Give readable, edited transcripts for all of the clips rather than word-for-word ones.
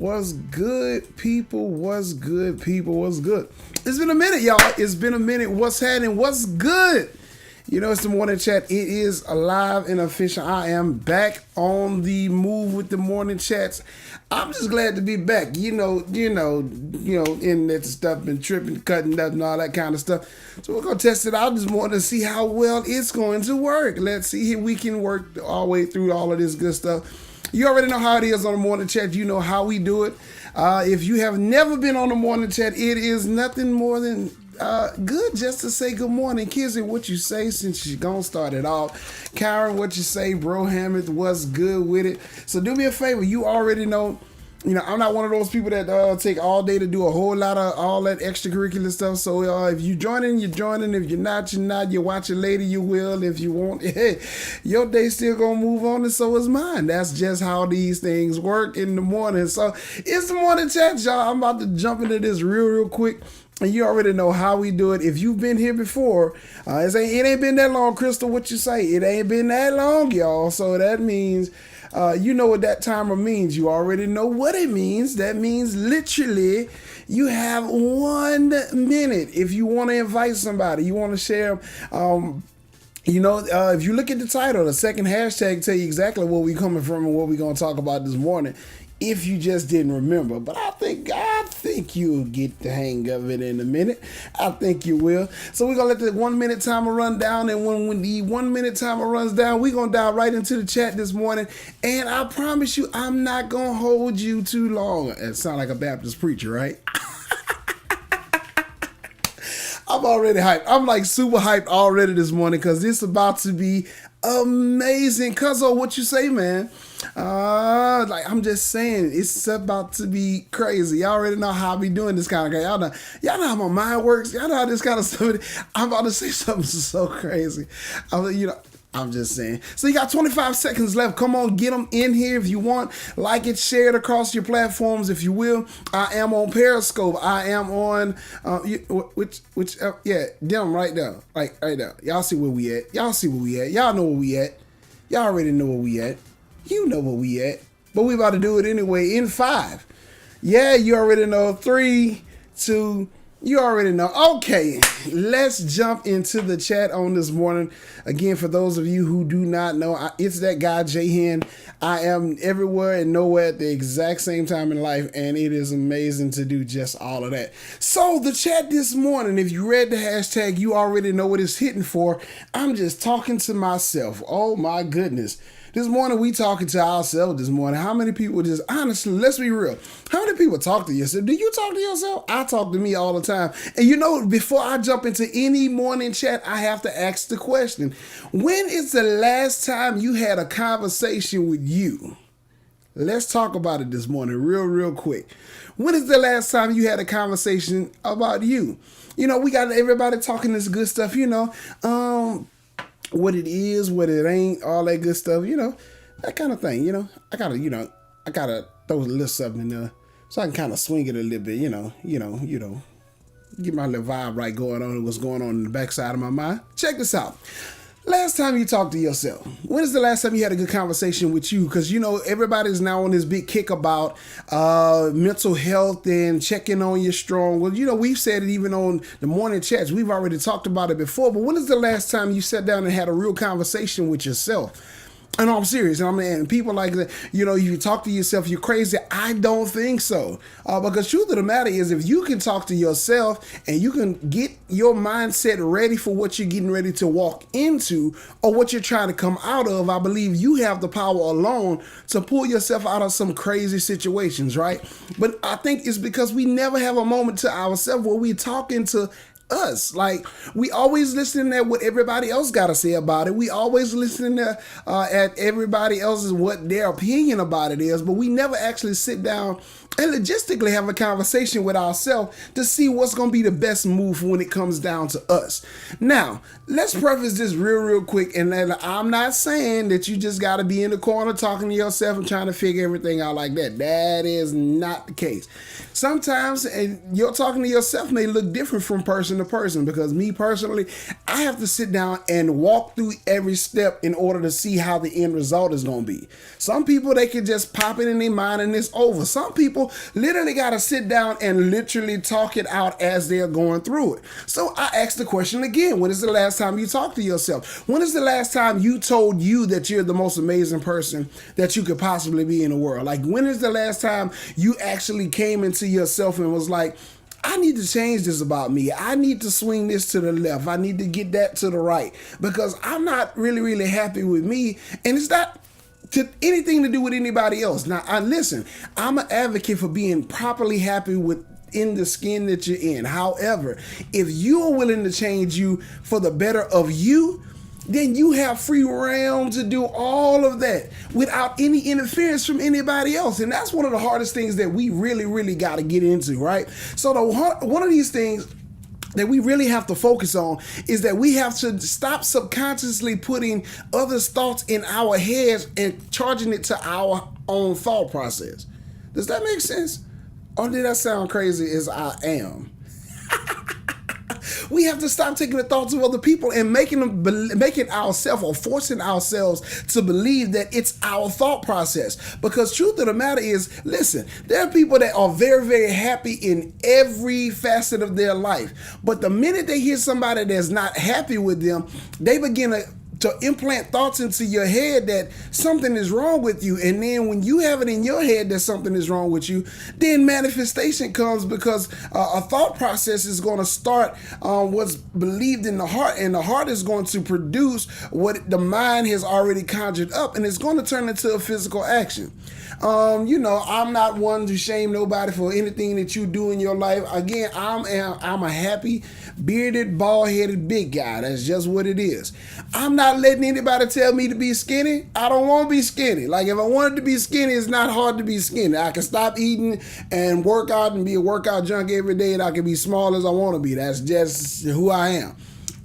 What's good, people? What's good, people? What's good? It's been a minute, y'all. It's been a minute. What's happening? What's good? You know, it's the morning chat. It is alive and official. I am back on the move with the morning chats. I'm just glad to be back. You know, internet stuff been tripping, cutting up, and all that kind of stuff. So we're gonna test it out this morning to see how well it's going to work. Let's see if we can work all the way through all of this good stuff. You already know how it is on the morning chat. You know how we do it. If you have never been on the morning chat, it is nothing more than good just to say good morning. Kizzy, what you say since you're gonna start it off? Karen, what you say? Bro Hammond, what's good with it? So do me a favor. You already know. You know, I'm not one of those people that take all day to do a whole lot of all that extracurricular stuff. So if you're joining, you're joining. If you're not, you're not. You watch it later, you will. If you won't, hey, your day's still going to move on, and so is mine. That's just how these things work in the morning. So it's the morning chat, y'all. I'm about to jump into this real quick. And you already know how we do it. If you've been here before, it ain't been that long, Crystal, what you say. It ain't been that long, y'all. So that means... you know what that timer means. You already know what it means. That means literally you have 1 minute. If you want to invite somebody, you want to share, if you look at the title, the second hashtag tell you exactly where we coming from and what we're going to talk about this morning. If you just didn't remember, but I think you'll get the hang of it in a minute. I think you will. So we're gonna let the 1 minute timer run down, and when the 1 minute timer runs down, we're gonna dive right into the chat this morning. And I promise you, I'm not gonna hold you too long. It sounds like a Baptist preacher, right? I'm already hyped. I'm like super hyped already this morning because this is about to be amazing. Cuzzo, what you say, man? I'm just saying, it's about to be crazy. Y'all already know how I be doing this kind of guy. Y'all know how my mind works. Y'all know how this kind of stuff. I'm about to say something so crazy. I'm just saying. So you got 25 seconds left. Come on, get them in here if you want. Like it, share it across your platforms if you will. I am on Periscope. I am on them right there. Like right there. Y'all see where we at. Y'all see where we at. Y'all know where we at. Y'all already know where we at. You know where we at. But we about to do it anyway in 5. Yeah, you already know. 3, 2, you already know. Okay, let's jump into the chat on this morning. Again, for those of you who do not know, it's that guy, J-Hen. I am everywhere and nowhere at the exact same time in life, and it is amazing to do just all of that. So the chat this morning, if you read the hashtag, you already know what it's hitting for. I'm just talking to myself. Oh my goodness. This morning, we talking to ourselves this morning. How many people just, honestly, let's be real. How many people talk to yourself? Do you talk to yourself? I talk to me all the time. And you know, before I jump into any morning chat, I have to ask the question. When is the last time you had a conversation with you? Let's talk about it this morning real quick. When is the last time you had a conversation about you? You know, we got everybody talking this good stuff, what it is, what it ain't, all that good stuff, that kind of thing, I gotta throw a little something in there so I can kind of swing it a little bit, get my little vibe right going on, what's going on in the backside of my mind. Check this out. Last time you talked to yourself, when is the last time you had a good conversation with you? Because, everybody's now on this big kick about mental health and checking on your strong. Well, we've said it even on the morning chats. We've already talked about it before. But when is the last time you sat down and had a real conversation with yourself? And I'm serious. And people like that, you talk to yourself, you're crazy. I don't think so. Because truth of the matter is, if you can talk to yourself and you can get your mindset ready for what you're getting ready to walk into or what you're trying to come out of, I believe you have the power alone to pull yourself out of some crazy situations, right? But I think it's because we never have a moment to ourselves where we're talking to us. Like, we always listening at what everybody else got to say about it. We always listening at everybody else's what their opinion about it is, but we never actually sit down and logistically have a conversation with ourselves to see what's going to be the best move when it comes down to us. Now, let's preface this real quick, and I'm not saying that you just got to be in the corner talking to yourself and trying to figure everything out like that. That is not the case. Sometimes your talking to yourself may look different from person to person, because me personally, I have to sit down and walk through every step in order to see how the end result is going to be. Some people, they can just pop it in their mind and it's over. Some people, people literally got to sit down and literally talk it out as they're going through it. So I asked the question again, when is the last time you talked to yourself? When is the last time you told you that you're the most amazing person that you could possibly be in the world? Like, when is the last time you actually came into yourself and was like, I need to change this about me. I need to swing this to the left. I need to get that to the right because I'm not really happy with me. And it's not anything to do with anybody else. Now, listen, I'm an advocate for being properly happy with in the skin that you're in. However, if you are willing to change you for the better of you, then you have free realm to do all of that without any interference from anybody else. And that's one of the hardest things that we really got to get into, right? So one of these things that we really have to focus on is that we have to stop subconsciously putting others' thoughts in our heads and charging it to our own thought process. Does that make sense? Or did that sound crazy as I am? We have to stop taking the thoughts of other people and making ourselves or forcing ourselves to believe that it's our thought process. Because truth of the matter is, listen, there are people that are very happy in every facet of their life. But the minute they hear somebody that's not happy with them, they begin to implant thoughts into your head that something is wrong with you. And then when you have it in your head that something is wrong with you, then manifestation comes because a thought process is going to start what's believed in the heart, and the heart is going to produce what the mind has already conjured up, and it's going to turn into a physical action. I'm not one to shame nobody for anything that you do in your life. Again, I'm a happy, bearded, bald-headed big guy. That's just what it is. I'm not letting anybody tell me to be skinny. I don't want to be skinny. Like, if I wanted to be skinny, it's not hard to be skinny. I can stop eating and work out and be a workout junk every day, and I can be small as I want to be. That's just who I am.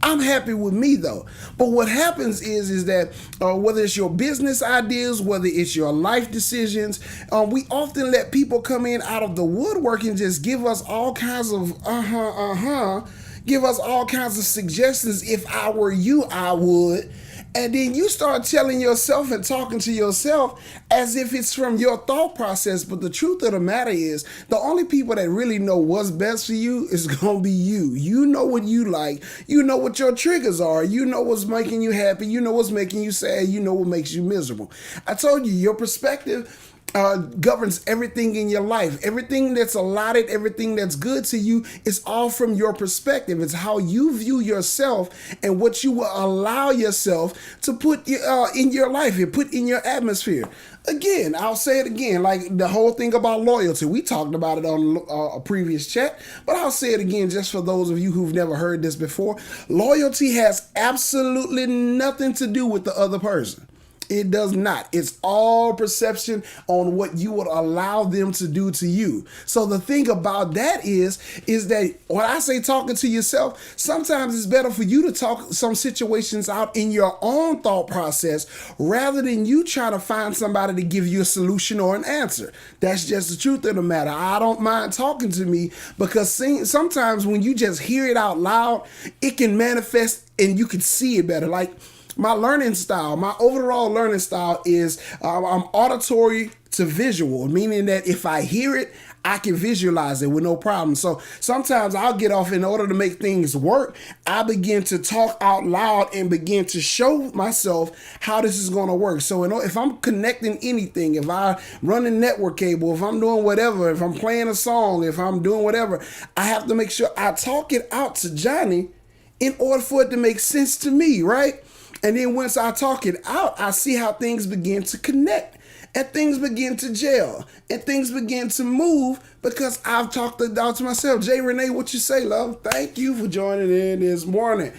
I'm happy with me though. But what happens is that whether it's your business ideas, whether it's your life decisions, we often let people come in out of the woodwork and just give us all kinds of give us all kinds of suggestions. If I were you, I would. And then you start telling yourself and talking to yourself as if it's from your thought process. But the truth of the matter is, the only people that really know what's best for you is going to be you. You know what you like. You know what your triggers are. You know what's making you happy. You know what's making you sad. You know what makes you miserable. I told you, your perspective governs everything in your life. Everything that's allotted, everything that's good to you is all from your perspective. It's how you view yourself and what you will allow yourself to put in your life and put in your atmosphere. Again, I'll say it again, like the whole thing about loyalty. We talked about it on a previous chat, but I'll say it again just for those of you who've never heard this before. Loyalty has absolutely nothing to do with the other person. It does not. It's all perception on what you would allow them to do to you. So the thing about that is that when I say talking to yourself, sometimes it's better for you to talk some situations out in your own thought process rather than you trying to find somebody to give you a solution or an answer. That's just the truth of the matter. I don't mind talking to me because sometimes when you just hear it out loud, it can manifest and you can see it better. Like, my learning style, my overall learning style is I'm auditory to visual, meaning that if I hear it, I can visualize it with no problem. So sometimes I'll get off in order to make things work. I begin to talk out loud and begin to show myself how this is going to work. So if I'm connecting anything, if I run a network cable, if I'm doing whatever, if I'm playing a song, if I'm doing whatever, I have to make sure I talk it out to Johnny in order for it to make sense to me, right? And then once I talk it out, I see how things begin to connect and things begin to gel and things begin to move because I've talked it out to myself. Jay Renee, what you say, love? Thank you for joining in this morning.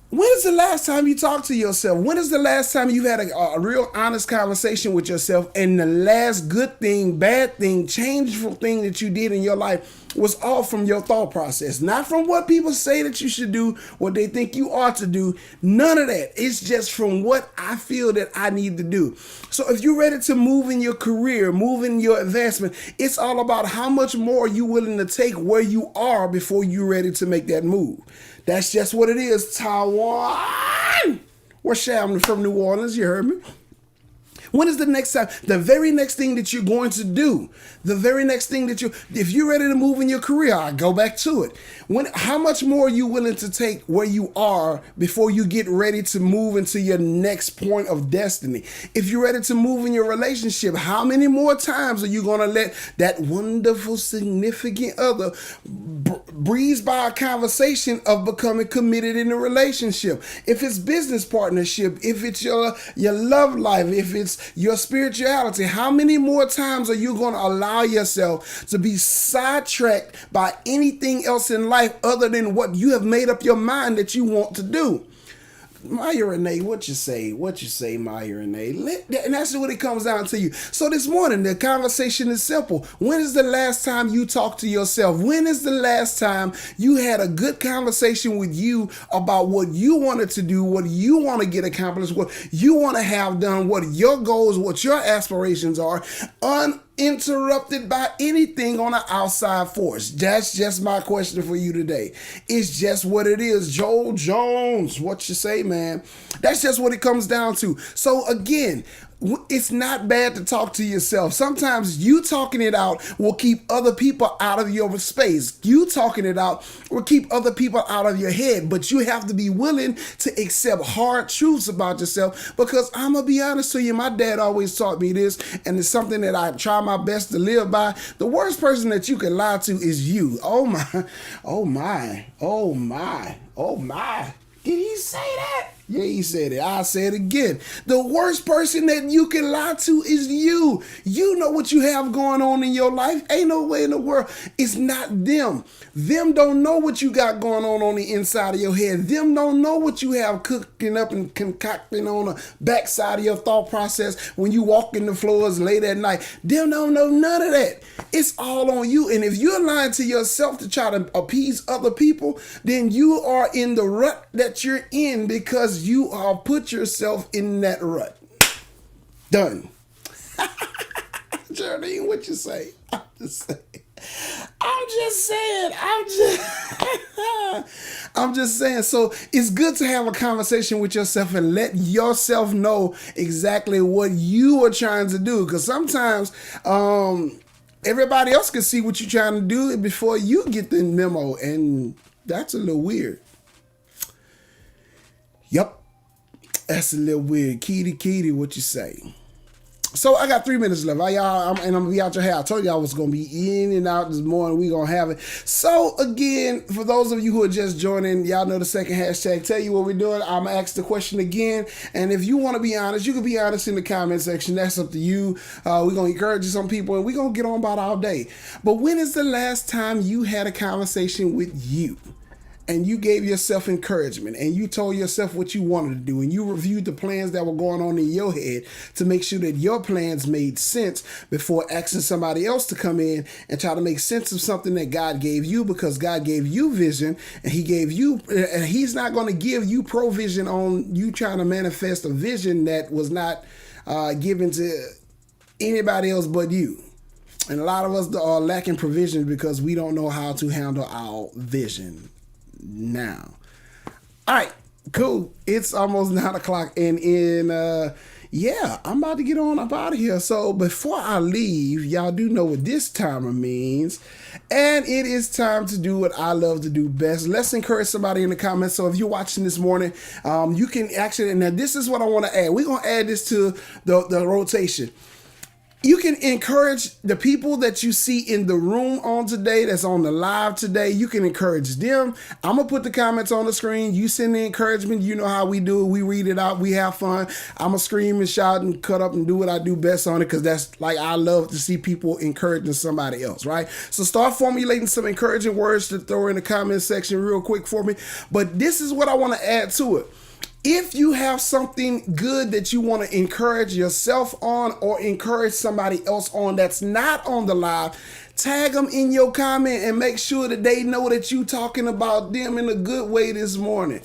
When is the last time you talked to yourself? When is the last time you had a real honest conversation with yourself and the last good thing, bad thing, changeful thing that you did in your life was all from your thought process? Not from what people say that you should do, what they think you ought to do. None of that. It's just from what I feel that I need to do. So if you're ready to move in your career, move in your advancement, it's all about how much more you're willing to take where you are before you're ready to make that move. That's just what it is. Taiwan. We're Shamlin from New Orleans. You heard me. When is the next time? The very next thing that you're going to do. The very next thing that if you're ready to move in your career, I go back to it. How much more are you willing to take where you are before you get ready to move into your next point of destiny? If you're ready to move in your relationship, how many more times are you going to let that wonderful significant other breeze by a conversation of becoming committed in a relationship? If it's business partnership, if it's your love life, if it's your spirituality, how many more times are you going to allow yourself to be sidetracked by anything else in life other than what you have made up your mind that you want to do? Maya Renee, what you say? What you say, Maya Renee? And that's what it comes down to you. So this morning, the conversation is simple. When is the last time you talked to yourself? When is the last time you had a good conversation with you about what you wanted to do, what you want to get accomplished, what you want to have done, what your goals, what your aspirations are, uninterrupted by anything on an outside force? That's just my question for you today. It's just what it is. Joel Jones, what you say, man? That's just what it comes down to. So again, it's not bad to talk to yourself. Sometimes you talking it out will keep other people out of your space. You talking it out will keep other people out of your head. But you have to be willing to accept hard truths about yourself, because I'm going to be honest to you, my dad always taught me this, and it's something that I try my best to live by. The worst person that you can lie to is you. Oh my, oh my, oh my, oh my. Did he say that? Yeah, he said it. I'll say it again. The worst person that you can lie to is you. You know what you have going on in your life. Ain't no way in the world. It's not them. Them don't know what you got going on the inside of your head. Them don't know what you have cooking up and concocting on the backside of your thought process when you walk in the floors late at night. Them don't know none of that. It's all on you. And if you're lying to yourself to try to appease other people, then you are in the rut that you're in, because you are put yourself in that rut. Done. Jardine, what you say? I'm just saying. I'm just saying. So it's good to have a conversation with yourself and let yourself know exactly what you are trying to do. Because sometimes everybody else can see what you're trying to do before you get the memo. And that's a little weird. Yep. That's a little weird. Kitty, what you say? So I got 3 minutes left. And I'm going to be out your hair. I told you I was going to be in and out this morning. We going to have it. So again, for those of you who are just joining, y'all know the second hashtag. Tell you what we're doing. I'm going to ask the question again. And if you want to be honest, you can be honest in the comment section. That's up to you. We're going to encourage some people, and we're going to get on about all day. But when is the last time you had a conversation with you? And you gave yourself encouragement, and you told yourself what you wanted to do, and you reviewed the plans that were going on in your head to make sure that your plans made sense before asking somebody else to come in and try to make sense of something that God gave you, because God gave you vision, and He's not going to give you provision on you trying to manifest a vision that was not given to anybody else but you. And a lot of us are lacking provision because we don't know how to handle our vision. Now, all right, cool. It's almost 9:00, and I'm about to get on up out of here. So before I leave, y'all do know what this timer means, and it is time to do what I love to do best. Let's encourage somebody in the comments. So if you're watching this morning, you can actually, now this is what I want to add. We're gonna add this to the rotation. You can encourage the people that you see in the room on today, that's on the live today. You can encourage them. I'm going to put the comments on the screen. You send the encouragement. You know how we do it. We read it out. We have fun. I'm going to scream and shout and cut up and do what I do best on it, because that's like, I love to see people encouraging somebody else, right? So start formulating some encouraging words to throw in the comment section real quick for me. But this is what I want to add to it. If you have something good that you want to encourage yourself on, or encourage somebody else on that's not on the live, tag them in your comment and make sure that they know that you talking about them in a good way this morning.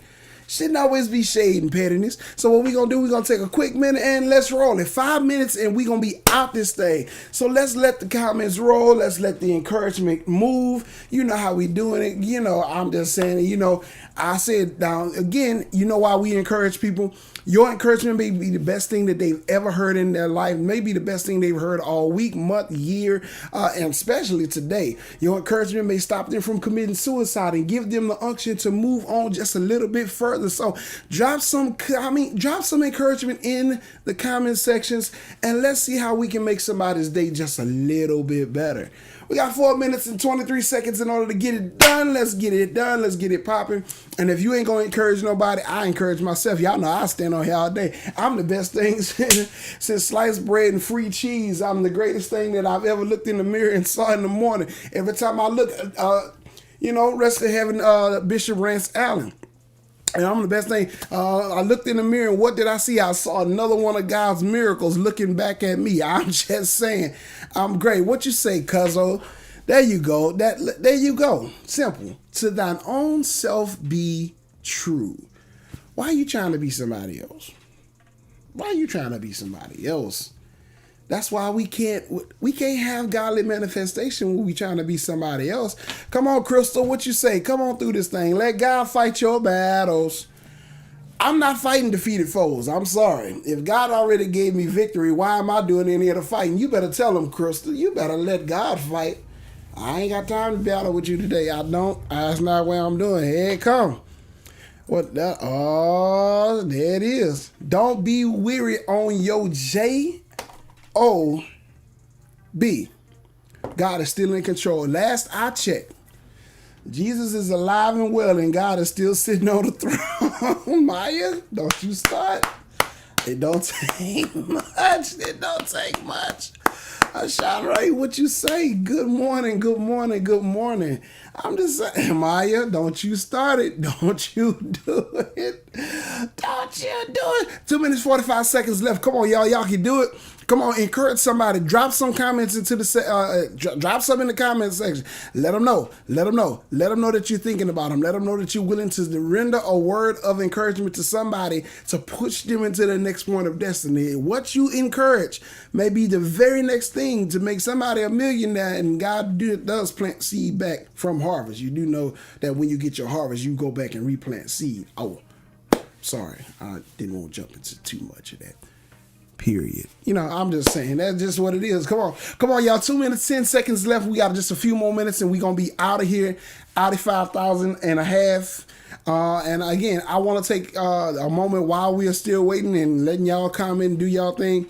Shouldn't always be shade and pettiness. So what we gonna do, we gonna take a quick minute and let's roll it. 5 minutes and we gonna be out this thing. So let's let the comments roll. Let's let the encouragement move. You know how we doing it. You know, I'm just saying, you know, I said down again, you know why we encourage people? Your encouragement may be the best thing that they've ever heard in their life, maybe the best thing they've heard all week, month, year, and especially today. Your encouragement may stop them from committing suicide and give them the unction to move on just a little bit further. So drop some encouragement in the comment sections, and let's see how we can make somebody's day just a little bit better. We got 4 minutes and 23 seconds in order to get it done. Let's get it done. Let's get it popping. And if you ain't going to encourage nobody, I encourage myself. Y'all know I stand on here all day. I'm the best thing since sliced bread and free cheese. I'm the greatest thing that I've ever looked in the mirror and saw in the morning. Every time I look, rest in heaven, Bishop Rance Allen. And I'm the best thing. I looked in the mirror, and what did I see? I saw another one of God's miracles looking back at me. I'm just saying, I'm great. What you say, cuzzo? There you go. There you go. Simple. To thine own self be true. Why are you trying to be somebody else? Why are you trying to be somebody else? That's why we can't have godly manifestation when we trying to be somebody else. Come on, Crystal, what you say? Come on through this thing. Let God fight your battles. I'm not fighting defeated foes. I'm sorry. If God already gave me victory, why am I doing any of the fighting? You better tell him, Crystal. You better let God fight. I ain't got time to battle with you today. I don't. That's not what I'm doing. Here it come. What that? Oh, there it is. Don't be weary on your J-O-B. God is still in control. Last I checked, Jesus is alive and well, and God is still sitting on the throne. Maya, don't you start. It don't take much. It don't take much. Right, what you say? Good morning, good morning, good morning. I'm just saying, Maya, don't you start it. Don't you do it. Don't you do it. 2 minutes, 45 seconds left. Come on, y'all. Y'all can do it. Come on, encourage somebody. Drop some comments into the drop some in the comment section. Let them know. Let them know. Let them know that you're thinking about them. Let them know that you're willing to render a word of encouragement to somebody to push them into the next point of destiny. What you encourage may be the very next thing to make somebody a millionaire, and God does plant seed back from harvest. You do know that when you get your harvest, you go back and replant seed. Oh, sorry. I didn't want to jump into too much of that. Period. You know, I'm just saying, that's just what it is. Come on, y'all. 2 minutes, 10 seconds left. We got just a few more minutes and we're going to be out of here. 85,000 and a half. And again, I want to take a moment while we are still waiting and letting y'all comment and do y'all thing.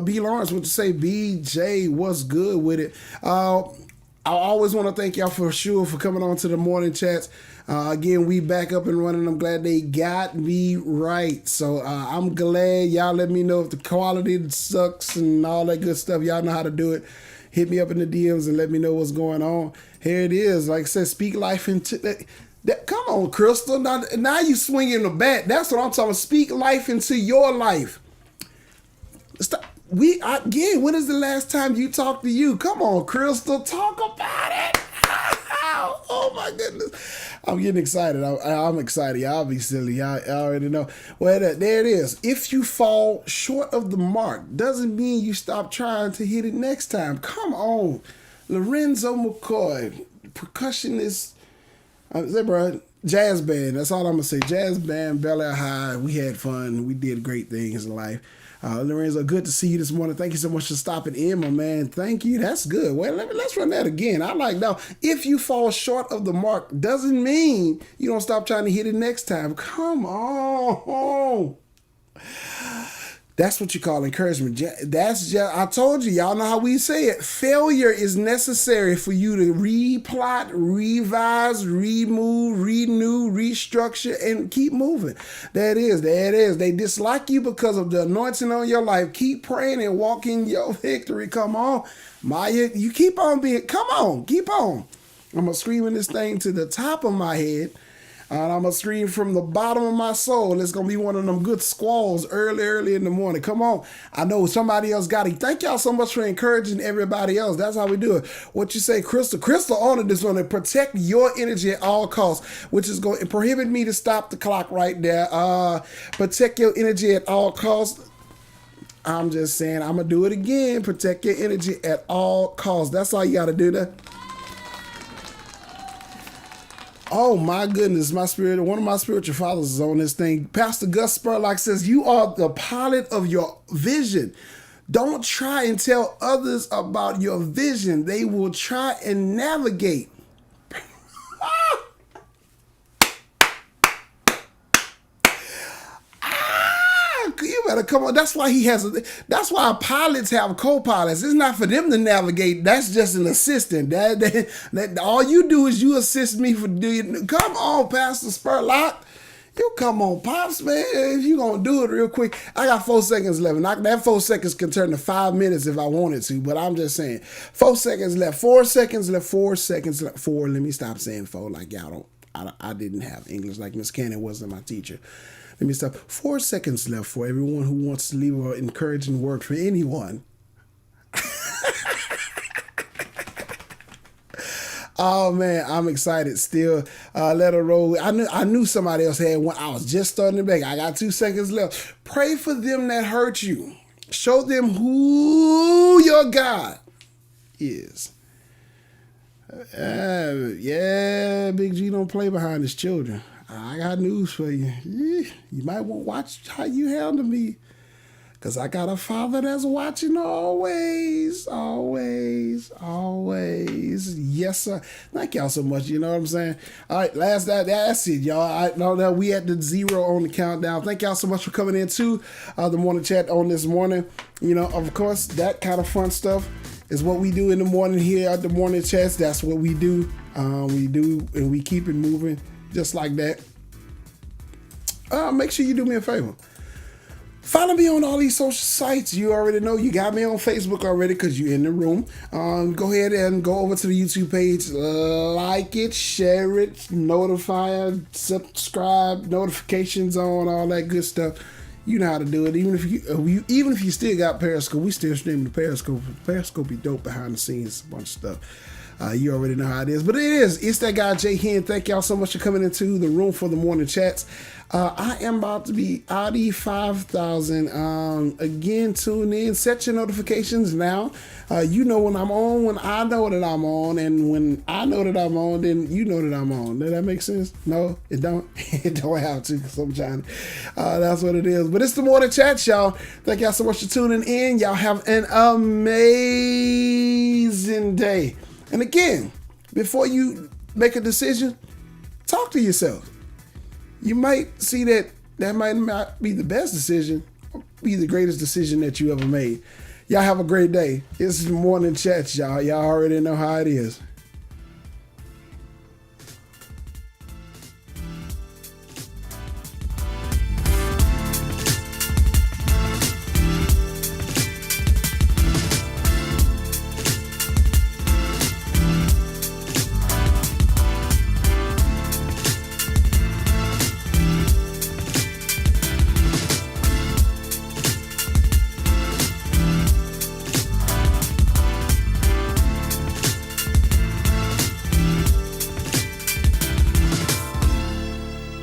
B. Lawrence, what to say? BJ, what's good with it? I always want to thank y'all for sure for coming on to the morning chats. Again, we back up and running. I'm glad they got me right. So I'm glad y'all let me know if the quality sucks and all that good stuff. Y'all know how to do it. Hit me up in the DMs and let me know what's going on. Here it is. Like I said, speak life into that. Come on, Crystal. Now you swinging the bat. That's what I'm talking about. Speak life into your life. Stop. When is the last time you talked to you? Come on, Crystal. Talk about it. Oh my goodness. I'm getting excited. I'm excited. I'll be silly. I already know. Well, there it is. If you fall short of the mark, doesn't mean you stop trying to hit it next time. Come on. Lorenzo McCoy, percussionist, bro, jazz band. That's all I'm going to say. Jazz band, Bel Air High. We had fun. We did great things in life. Lorenzo, good to see you this morning. Thank you so much for stopping in, my man. Thank you. That's good. Well, let's run that again. I like that. If you fall short of the mark, doesn't mean you don't stop trying to hit it next time. Come on. That's what you call encouragement. That's just, I told you, y'all know how we say it. Failure is necessary for you to replot, revise, remove, renew, restructure, and keep moving. There it is. They dislike you because of the anointing on your life. Keep praying and walk in your victory. Come on. Maya, you keep on being, come on, keep on. I'm going to scream this thing to the top of my head. And I'm going to scream from the bottom of my soul. It's going to be one of them good squalls early in the morning. Come on. I know somebody else got it. Thank y'all so much for encouraging everybody else. That's how we do it. What you say, Crystal? Crystal on it is going to protect your energy at all costs, which is going to prohibit me to stop the clock right there. Protect your energy at all costs. I'm just saying, I'm going to do it again. Protect your energy at all costs. That's all you got to do there. Oh my goodness, one of my spiritual fathers is on this thing. Pastor Gus Spurlock says, you are the pilot of your vision. Don't try and tell others about your vision. They will try and navigate. You better come on. That's why that's why pilots have co-pilots. It's not for them to navigate. That's just an assistant. That all you do is you assist me for doing. Come on, Pastor Spurlock. You come on, Pops, man. If you gonna do it real quick, I got 4 seconds left. And that 4 seconds can turn to 5 minutes if I wanted to, but I'm just saying 4 seconds left. 4 seconds left. 4 seconds left. 4. Let me stop saying 4 like y'all don't. I didn't have English like Miss Cannon wasn't my teacher. Let me stop. 4 seconds left for everyone who wants to leave an encouraging word for anyone. Oh man, I'm excited still. Let her roll. I knew somebody else had one. I was just starting to beg. I got 2 seconds left. Pray for them that hurt you. Show them who your God is. Yeah, Big G don't play behind his children. I got news for you. You might want to watch how you handle me. Because I got a father that's watching always. Yes, sir. Thank y'all so much. You know what I'm saying? All right, that's it, y'all. I know that we at the 0 on the countdown. Thank y'all so much for coming in to the morning chat on this morning. You know, of course, that kind of fun stuff is what we do in the morning here at the morning chats. That's what we do. And we keep it moving. Just like that. Make sure you do me a favor. Follow me on all these social sites. You already know you got me on Facebook already because you're in the room. Go ahead and go over to the YouTube page. Like it, share it, notify it, subscribe, notifications on, all that good stuff. You know how to do it. Even if you still got Periscope, we still streaming the Periscope. Periscope be dope behind the scenes, a bunch of stuff. You already know how it is. But it's that guy, Jay Hen. Thank y'all so much for coming into the room for the morning chats. I am about to be Audi 5000. Again, tune in. Set your notifications now. You know when I'm on, when I know that I'm on. And when I know that I'm on, then you know that I'm on. Does that make sense? No, it don't. It don't have to because I'm trying. That's what it is. But it's the morning chats, y'all. Thank y'all so much for tuning in. Y'all have an amazing day. And again, before you make a decision, talk to yourself. You might see that might not be the best decision, or be the greatest decision that you ever made. Y'all have a great day. It's the morning chats, y'all. Y'all already know how it is.